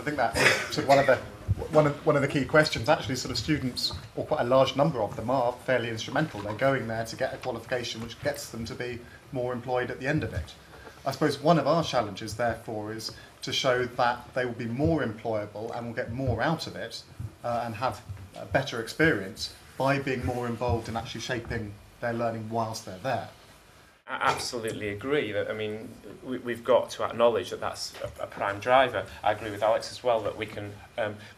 I think that's sort of one of the key questions. Actually, sort of students, or quite a large number of them, are fairly instrumental. They're going there to get a qualification which gets them to be more employed at the end of it. I suppose one of our challenges, therefore, is to show that they will be more employable and will get more out of it and have a better experience by being more involved in actually shaping their learning whilst they're there. I absolutely agree. I mean, we've got to acknowledge that that's a prime driver. I agree with Alex as well that we can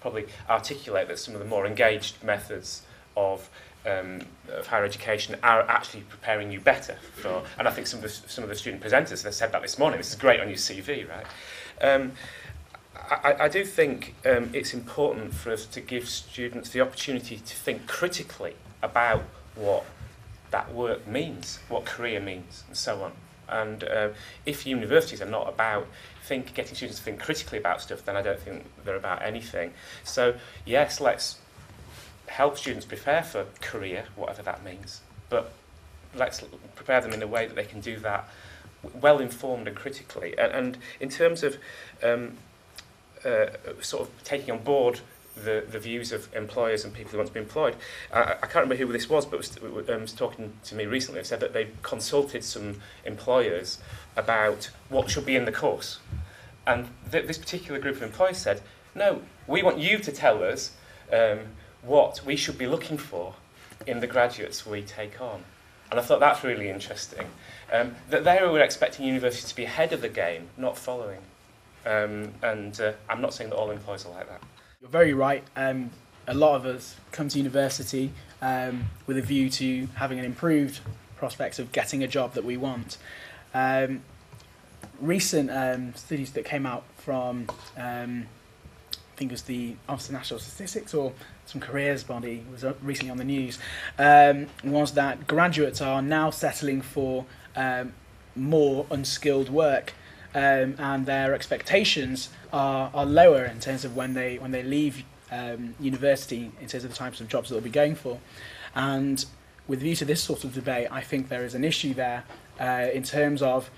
probably articulate that some of the more engaged methods of higher education are actually preparing you better for. And I think some of the student presenters have said that this morning. This is great on your CV, right? I do think it's important for us to give students the opportunity to think critically about what that work means, what career means, and so on. And if universities are not about getting students to think critically about stuff, then I don't think they're about anything. So yes, let's help students prepare for career, whatever that means, but let's prepare them in a way that they can do that well informed and critically. And in terms of sort of taking on board the views of employers and people who want to be employed, I can't remember who this was, but was talking to me recently and said that they consulted some employers about what should be in the course. And this particular group of employers said, no, we want you to tell us what we should be looking for in the graduates we take on. And I thought that's really interesting. That they were expecting universities to be ahead of the game, not following. And I'm not saying that all employers are like that. You're very right. A lot of us come to university with a view to having an improved prospect of getting a job that we want. Recent studies that came out from, I think it was the Office of National Statistics or some careers body, was recently on the news, was that graduates are now settling for more unskilled work. And their expectations are lower in terms of when they leave university, in terms of the types of jobs that they'll be going for. And with view to this sort of debate, I think there is an issue there in terms of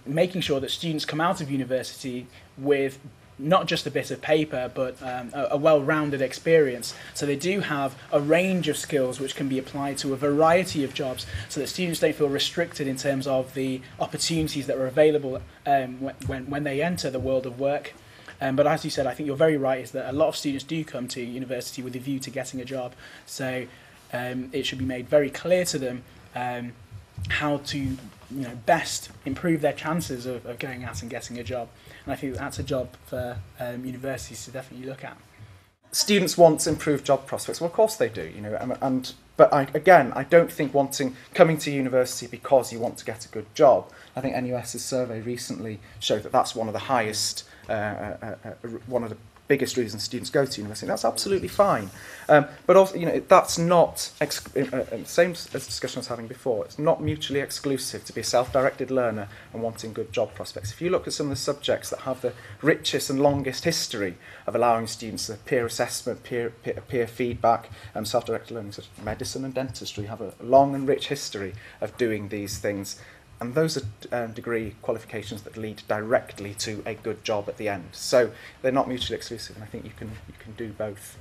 making sure that students come out of university with not just a bit of paper, but a well-rounded experience. So they do have a range of skills which can be applied to a variety of jobs, so that students don't feel restricted in terms of the opportunities that are available when they enter the world of work. But as you said, I think you're very right, is that a lot of students do come to university with a view to getting a job. So it should be made very clear to them how to best improve their chances of going out and getting a job. And I think that's a job for universities to definitely look at. Students want improved job prospects. Well, of course they do, but I don't think coming to university because you want to get a good job. I think NUS's survey recently showed that that's one of the highest, one of the biggest reasons students go to university. That's absolutely fine. But also, that's not, same as discussion I was having before, it's not mutually exclusive to be a self-directed learner and wanting good job prospects. If you look at some of the subjects that have the richest and longest history of allowing students peer assessment, peer feedback, self-directed learning, such as medicine and dentistry, have a long and rich history of doing these things. And those are degree qualifications that lead directly to a good job at the end. So they're not mutually exclusive, and I think you can do both.